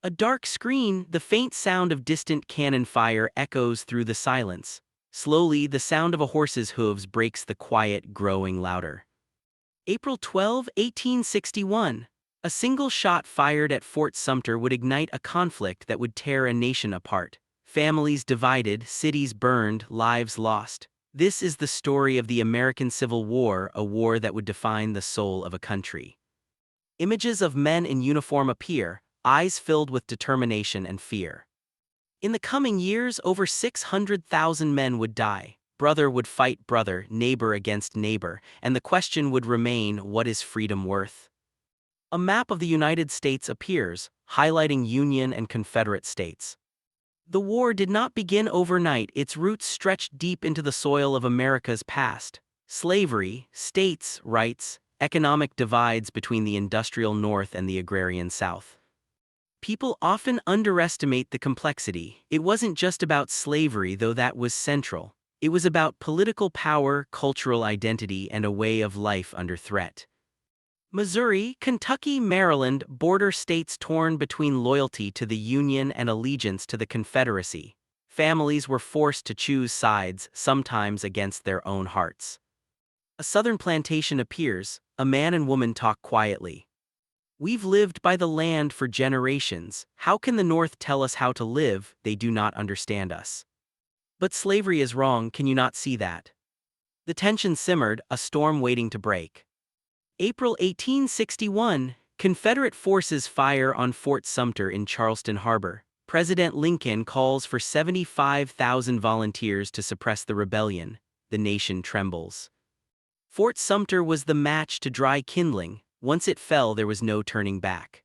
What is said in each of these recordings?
A dark screen, the faint sound of distant cannon fire echoes through the silence. Slowly, the sound of a horse's hooves breaks the quiet, growing louder. April 12, 1861. A single shot fired at Fort Sumter would ignite a conflict that would tear a nation apart. Families divided, cities burned, lives lost. This is the story of the American Civil War, a war that would define the soul of a country. Images of men in uniform appear, eyes filled with determination and fear. In the coming years, over 600,000 men would die. Brother would fight brother, neighbor against neighbor, and the question would remain, what is freedom worth? A map of the United States appears, highlighting Union and Confederate states. The war did not begin overnight, its roots stretched deep into the soil of America's past. Slavery, states' rights, economic divides between the industrial North and the agrarian South. People often underestimate the complexity. It wasn't just about slavery, though that was central. It was about political power, cultural identity, and a way of life under threat. Missouri, Kentucky, Maryland, border states torn between loyalty to the Union and allegiance to the Confederacy. Families were forced to choose sides, sometimes against their own hearts. A southern plantation appears, a man and woman talk quietly. We've lived by the land for generations. How can the North tell us how to live? They do not understand us. But slavery is wrong, can you not see that? The tension simmered, a storm waiting to break. April 1861, Confederate forces fire on Fort Sumter in Charleston Harbor. President Lincoln calls for 75,000 volunteers to suppress the rebellion. The nation trembles. Fort Sumter was the match to dry kindling. Once it fell, there was no turning back.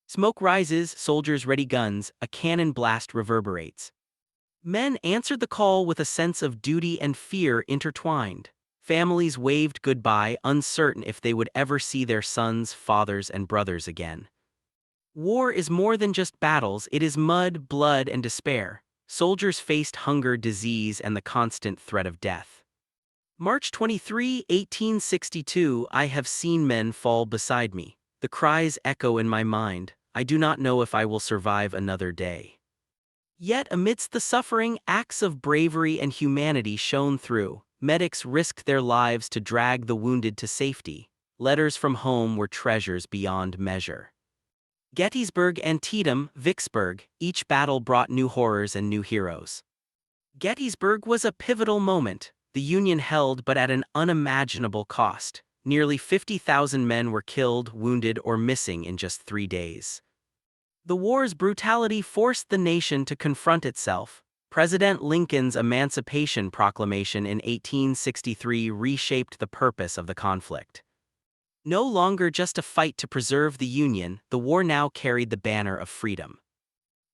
Smoke rises, soldiers ready guns, a cannon blast reverberates. Men answered the call with a sense of duty and fear intertwined. Families waved goodbye, uncertain if they would ever see their sons, fathers, and brothers again. War is more than just battles, it is mud, blood, and despair. Soldiers faced hunger, disease, and the constant threat of death. March 23, 1862, I have seen men fall beside me. The cries echo in my mind, I do not know if I will survive another day. Yet amidst the suffering, acts of bravery and humanity shone through. Medics risked their lives to drag the wounded to safety. Letters from home were treasures beyond measure. Gettysburg, Antietam, Vicksburg, each battle brought new horrors and new heroes. Gettysburg was a pivotal moment. The Union held, but at an unimaginable cost. Nearly 50,000 men were killed, wounded, or missing in just 3 days. The war's brutality forced the nation to confront itself. President Lincoln's Emancipation Proclamation in 1863 reshaped the purpose of the conflict. No longer just a fight to preserve the Union, the war now carried the banner of freedom.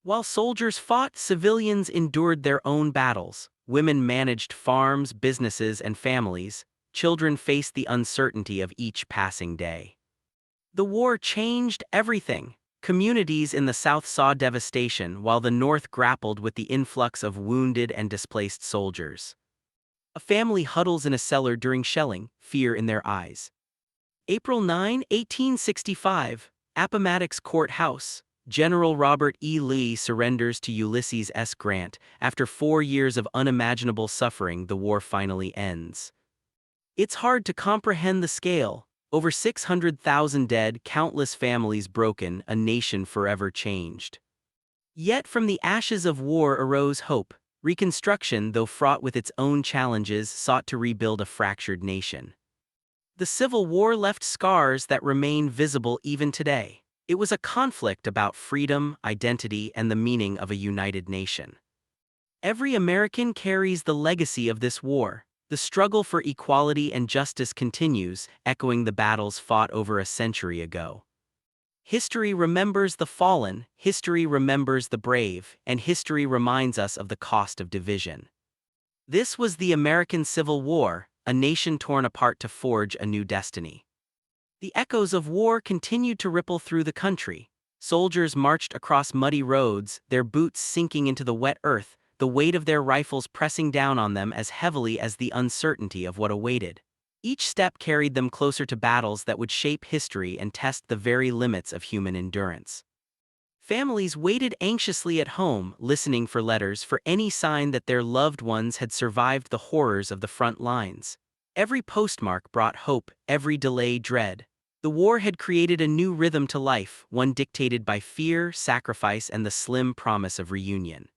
While soldiers fought, civilians endured their own battles. Women managed farms, businesses, and families. Children faced the uncertainty of each passing day. The war changed everything. Communities in the South saw devastation, while the North grappled with the influx of wounded and displaced soldiers. A family huddles in a cellar during shelling, fear in their eyes. April 9, 1865, Appomattox Courthouse. General Robert E. Lee surrenders to Ulysses S. Grant. After 4 years of unimaginable suffering, the war finally ends. It's hard to comprehend the scale. Over 600,000 dead, countless families broken, a nation forever changed. Yet from the ashes of war arose hope. Reconstruction, though fraught with its own challenges, sought to rebuild a fractured nation. The Civil War left scars that remain visible even today. It was a conflict about freedom, identity, and the meaning of a united nation. Every American carries the legacy of this war. The struggle for equality and justice continues, echoing the battles fought over a century ago. History remembers the fallen, history remembers the brave, and history reminds us of the cost of division. This was the American Civil War, a nation torn apart to forge a new destiny. The echoes of war continued to ripple through the country. Soldiers marched across muddy roads, their boots sinking into the wet earth, the weight of their rifles pressing down on them as heavily as the uncertainty of what awaited. Each step carried them closer to battles that would shape history and test the very limits of human endurance. Families waited anxiously at home, listening for letters for any sign that their loved ones had survived the horrors of the front lines. Every postmark brought hope, every delay dread. The war had created a new rhythm to life, one dictated by fear, sacrifice, and the slim promise of reunion.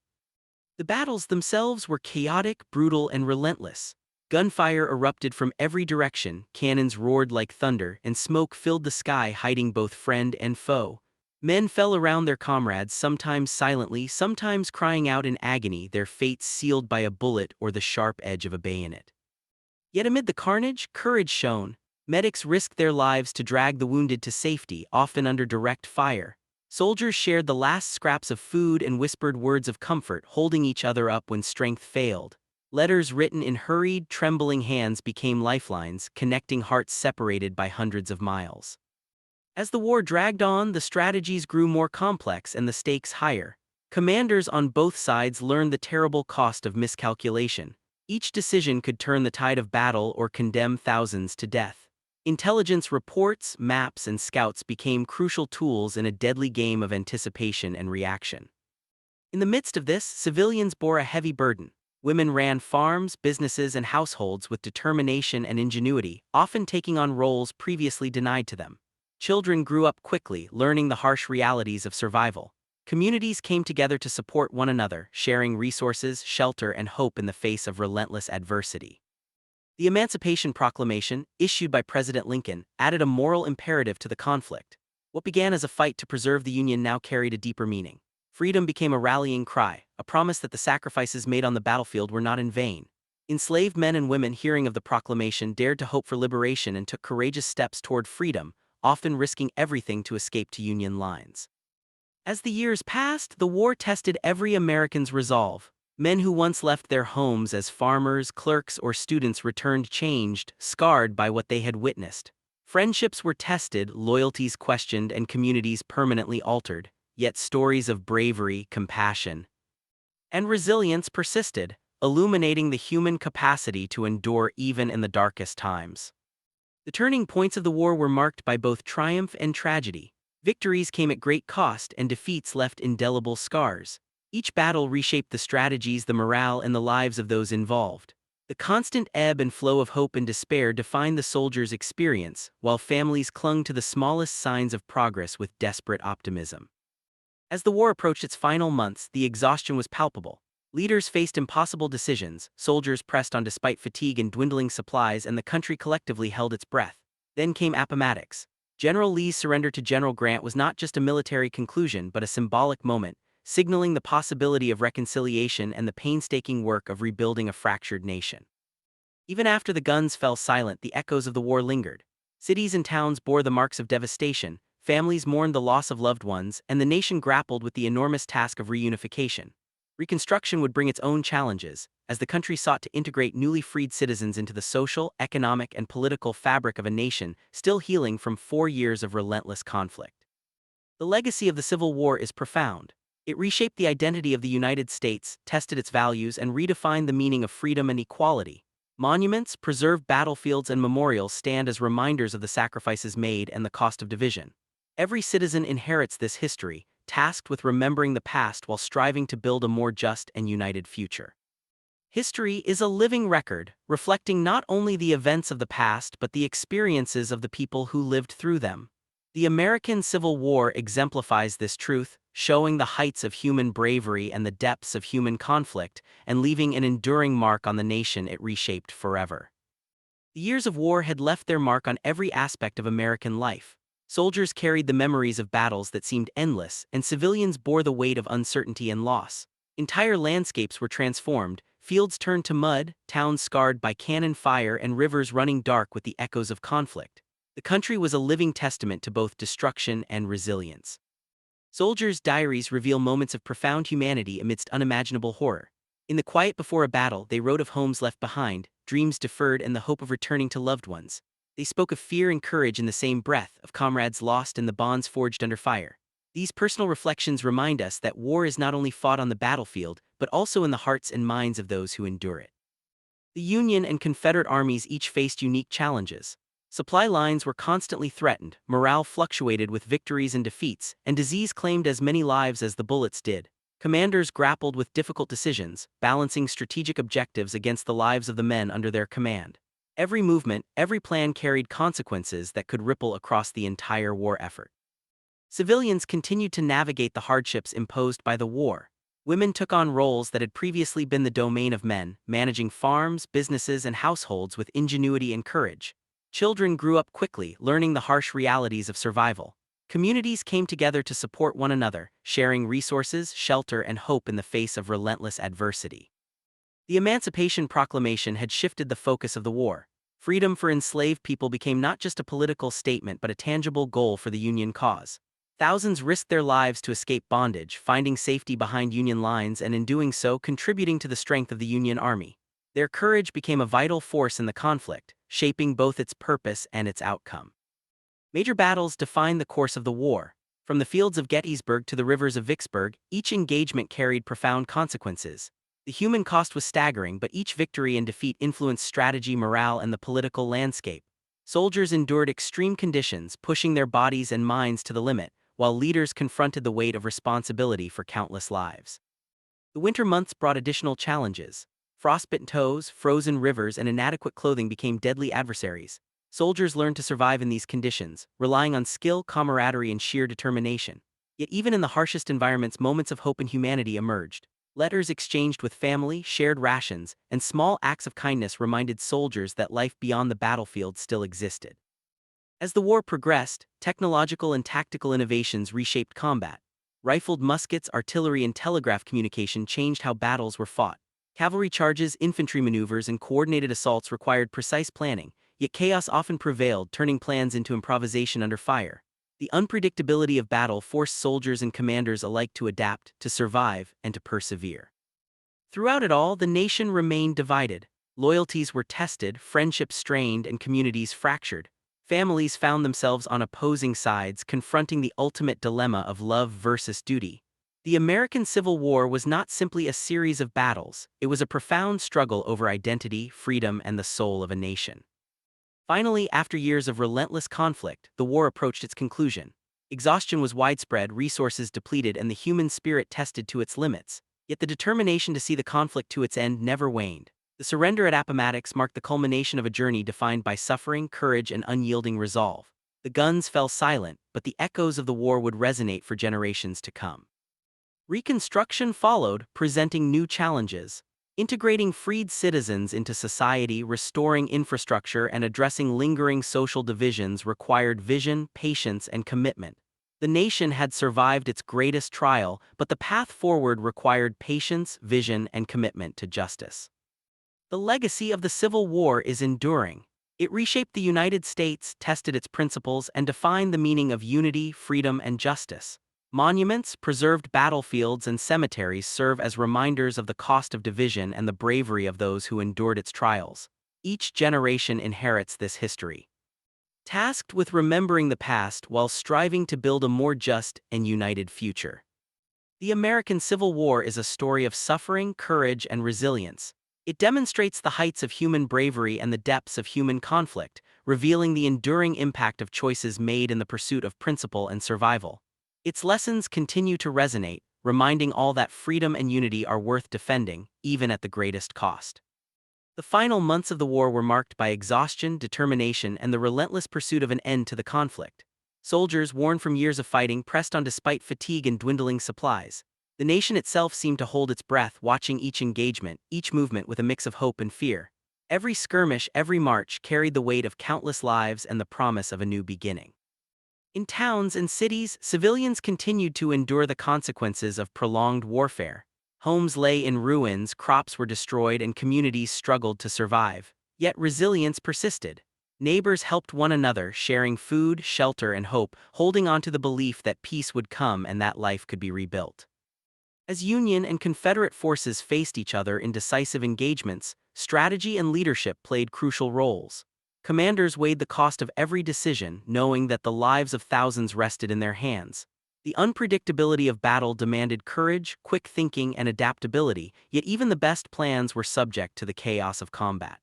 The battles themselves were chaotic, brutal, and relentless. Gunfire erupted from every direction, cannons roared like thunder, and smoke filled the sky, hiding both friend and foe. Men fell around their comrades, sometimes silently, sometimes crying out in agony, their fates sealed by a bullet or the sharp edge of a bayonet. Yet amid the carnage, courage shone. Medics risked their lives to drag the wounded to safety, often under direct fire. Soldiers shared the last scraps of food and whispered words of comfort, holding each other up when strength failed. Letters written in hurried, trembling hands became lifelines, connecting hearts separated by hundreds of miles. As the war dragged on, the strategies grew more complex and the stakes higher. Commanders on both sides learned the terrible cost of miscalculation. Each decision could turn the tide of battle or condemn thousands to death. Intelligence reports, maps, and scouts became crucial tools in a deadly game of anticipation and reaction. In the midst of this, civilians bore a heavy burden. Women ran farms, businesses, and households with determination and ingenuity, often taking on roles previously denied to them. Children grew up quickly, learning the harsh realities of survival. Communities came together to support one another, sharing resources, shelter, and hope in the face of relentless adversity. The Emancipation Proclamation, issued by President Lincoln, added a moral imperative to the conflict. What began as a fight to preserve the Union now carried a deeper meaning. Freedom became a rallying cry, a promise that the sacrifices made on the battlefield were not in vain. Enslaved men and women hearing of the proclamation dared to hope for liberation and took courageous steps toward freedom, often risking everything to escape to Union lines. As the years passed, the war tested every American's resolve. Men who once left their homes as farmers, clerks, or students returned changed, scarred by what they had witnessed. Friendships were tested, loyalties questioned, and communities permanently altered. Yet stories of bravery, compassion, and resilience persisted, illuminating the human capacity to endure even in the darkest times. The turning points of the war were marked by both triumph and tragedy. Victories came at great cost and defeats left indelible scars. Each battle reshaped the strategies, the morale, and the lives of those involved. The constant ebb and flow of hope and despair defined the soldiers' experience, while families clung to the smallest signs of progress with desperate optimism. As the war approached its final months, the exhaustion was palpable. Leaders faced impossible decisions, soldiers pressed on despite fatigue and dwindling supplies, and the country collectively held its breath. Then came Appomattox. General Lee's surrender to General Grant was not just a military conclusion but a symbolic moment, signaling the possibility of reconciliation and the painstaking work of rebuilding a fractured nation. Even after the guns fell silent, the echoes of the war lingered. Cities and towns bore the marks of devastation, families mourned the loss of loved ones, and the nation grappled with the enormous task of reunification. Reconstruction would bring its own challenges, as the country sought to integrate newly freed citizens into the social, economic, and political fabric of a nation still healing from 4 years of relentless conflict. The legacy of the Civil War is profound. It reshaped the identity of the United States, tested its values, and redefined the meaning of freedom and equality. Monuments, preserved battlefields, and memorials stand as reminders of the sacrifices made and the cost of division. Every citizen inherits this history, tasked with remembering the past while striving to build a more just and united future. History is a living record, reflecting not only the events of the past but the experiences of the people who lived through them. The American Civil War exemplifies this truth, showing the heights of human bravery and the depths of human conflict, and leaving an enduring mark on the nation it reshaped forever. The years of war had left their mark on every aspect of American life. Soldiers carried the memories of battles that seemed endless, and civilians bore the weight of uncertainty and loss. Entire landscapes were transformed, fields turned to mud, towns scarred by cannon fire, and rivers running dark with the echoes of conflict. The country was a living testament to both destruction and resilience. Soldiers' diaries reveal moments of profound humanity amidst unimaginable horror. In the quiet before a battle, they wrote of homes left behind, dreams deferred, and the hope of returning to loved ones. They spoke of fear and courage in the same breath, of comrades lost and the bonds forged under fire. These personal reflections remind us that war is not only fought on the battlefield, but also in the hearts and minds of those who endure it. The Union and Confederate armies each faced unique challenges. Supply lines were constantly threatened, morale fluctuated with victories and defeats, and disease claimed as many lives as the bullets did. Commanders grappled with difficult decisions, balancing strategic objectives against the lives of the men under their command. Every movement, every plan carried consequences that could ripple across the entire war effort. Civilians continued to navigate the hardships imposed by the war. Women took on roles that had previously been the domain of men, managing farms, businesses, and households with ingenuity and courage. Children grew up quickly, learning the harsh realities of survival. Communities came together to support one another, sharing resources, shelter, and hope in the face of relentless adversity. The Emancipation Proclamation had shifted the focus of the war. Freedom for enslaved people became not just a political statement but a tangible goal for the Union cause. Thousands risked their lives to escape bondage, finding safety behind Union lines and in doing so contributing to the strength of the Union Army. Their courage became a vital force in the conflict, shaping both its purpose and its outcome. Major battles defined the course of the war. From the fields of Gettysburg to the rivers of Vicksburg, each engagement carried profound consequences. The human cost was staggering, but each victory and defeat influenced strategy, morale, and the political landscape. Soldiers endured extreme conditions, pushing their bodies and minds to the limit, while leaders confronted the weight of responsibility for countless lives. The winter months brought additional challenges. Frostbitten toes, frozen rivers, and inadequate clothing became deadly adversaries. Soldiers learned to survive in these conditions, relying on skill, camaraderie, and sheer determination. Yet even in the harshest environments, moments of hope and humanity emerged. Letters exchanged with family, shared rations, and small acts of kindness reminded soldiers that life beyond the battlefield still existed. As the war progressed, technological and tactical innovations reshaped combat. Rifled muskets, artillery, and telegraph communication changed how battles were fought. Cavalry charges, infantry maneuvers, and coordinated assaults required precise planning, yet chaos often prevailed, turning plans into improvisation under fire. The unpredictability of battle forced soldiers and commanders alike to adapt, to survive, and to persevere. Throughout it all, the nation remained divided. Loyalties were tested, friendships strained, and communities fractured. Families found themselves on opposing sides, confronting the ultimate dilemma of love versus duty. The American Civil War was not simply a series of battles, it was a profound struggle over identity, freedom, and the soul of a nation. Finally, after years of relentless conflict, the war approached its conclusion. Exhaustion was widespread, resources depleted, and the human spirit tested to its limits. Yet the determination to see the conflict to its end never waned. The surrender at Appomattox marked the culmination of a journey defined by suffering, courage, and unyielding resolve. The guns fell silent, but the echoes of the war would resonate for generations to come. Reconstruction followed, presenting new challenges. Integrating freed citizens into society, restoring infrastructure, and addressing lingering social divisions required vision, patience, and commitment. The nation had survived its greatest trial, but the path forward required patience, vision, and commitment to justice. The legacy of the Civil War is enduring. It reshaped the United States, tested its principles, and defined the meaning of unity, freedom, and justice. Monuments, preserved battlefields, and cemeteries serve as reminders of the cost of division and the bravery of those who endured its trials. Each generation inherits this history, tasked with remembering the past while striving to build a more just and united future. The American Civil War is a story of suffering, courage, and resilience. It demonstrates the heights of human bravery and the depths of human conflict, revealing the enduring impact of choices made in the pursuit of principle and survival. Its lessons continue to resonate, reminding all that freedom and unity are worth defending, even at the greatest cost. The final months of the war were marked by exhaustion, determination, and the relentless pursuit of an end to the conflict. Soldiers, worn from years of fighting, pressed on despite fatigue and dwindling supplies. The nation itself seemed to hold its breath, watching each engagement, each movement with a mix of hope and fear. Every skirmish, every march carried the weight of countless lives and the promise of a new beginning. In towns and cities, civilians continued to endure the consequences of prolonged warfare. Homes lay in ruins, crops were destroyed, and communities struggled to survive. Yet resilience persisted. Neighbors helped one another, sharing food, shelter, and hope, holding on to the belief that peace would come and that life could be rebuilt. As Union and Confederate forces faced each other in decisive engagements, strategy and leadership played crucial roles. Commanders weighed the cost of every decision, knowing that the lives of thousands rested in their hands. The unpredictability of battle demanded courage, quick thinking, and adaptability, yet even the best plans were subject to the chaos of combat.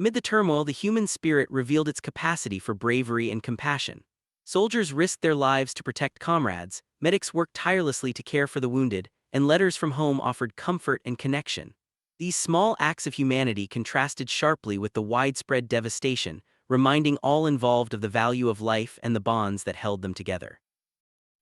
Amid the turmoil, the human spirit revealed its capacity for bravery and compassion. Soldiers risked their lives to protect comrades, medics worked tirelessly to care for the wounded, and letters from home offered comfort and connection. These small acts of humanity contrasted sharply with the widespread devastation, reminding all involved of the value of life and the bonds that held them together.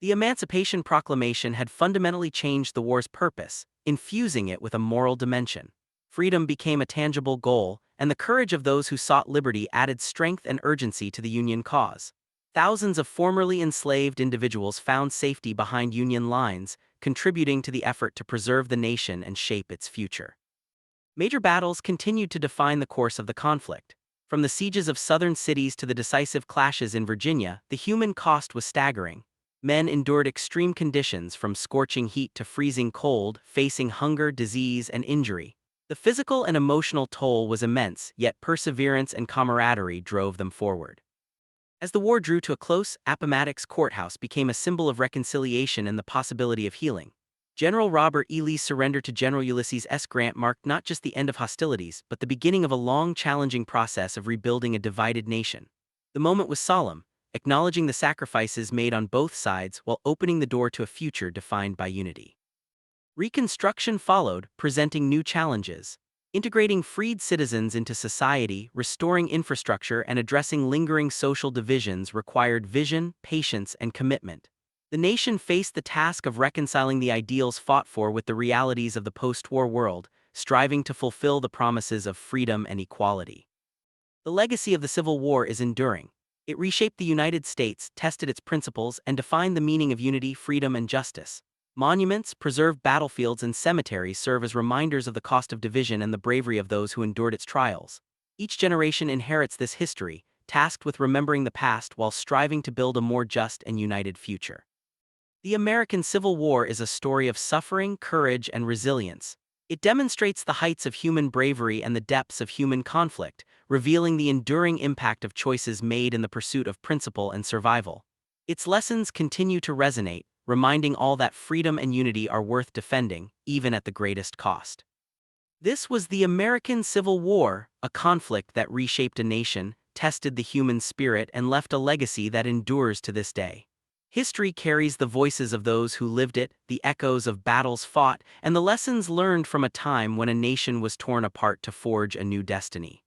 The Emancipation Proclamation had fundamentally changed the war's purpose, infusing it with a moral dimension. Freedom became a tangible goal, and the courage of those who sought liberty added strength and urgency to the Union cause. Thousands of formerly enslaved individuals found safety behind Union lines, contributing to the effort to preserve the nation and shape its future. Major battles continued to define the course of the conflict. From the sieges of southern cities to the decisive clashes in Virginia, the human cost was staggering. Men endured extreme conditions from scorching heat to freezing cold, facing hunger, disease, and injury. The physical and emotional toll was immense, yet perseverance and camaraderie drove them forward. As the war drew to a close, Appomattox Courthouse became a symbol of reconciliation and the possibility of healing. General Robert E. Lee's surrender to General Ulysses S. Grant marked not just the end of hostilities, but the beginning of a long, challenging process of rebuilding a divided nation. The moment was solemn, acknowledging the sacrifices made on both sides while opening the door to a future defined by unity. Reconstruction followed, presenting new challenges. Integrating freed citizens into society, restoring infrastructure, and addressing lingering social divisions required vision, patience, and commitment. The nation faced the task of reconciling the ideals fought for with the realities of the post-war world, striving to fulfill the promises of freedom and equality. The legacy of the Civil War is enduring. It reshaped the United States, tested its principles, and defined the meaning of unity, freedom, and justice. Monuments, preserved battlefields, and cemeteries serve as reminders of the cost of division and the bravery of those who endured its trials. Each generation inherits this history, tasked with remembering the past while striving to build a more just and united future. The American Civil War is a story of suffering, courage, and resilience. It demonstrates the heights of human bravery and the depths of human conflict, revealing the enduring impact of choices made in the pursuit of principle and survival. Its lessons continue to resonate, reminding all that freedom and unity are worth defending, even at the greatest cost. This was the American Civil War, a conflict that reshaped a nation, tested the human spirit, and left a legacy that endures to this day. History carries the voices of those who lived it, the echoes of battles fought, and the lessons learned from a time when a nation was torn apart to forge a new destiny.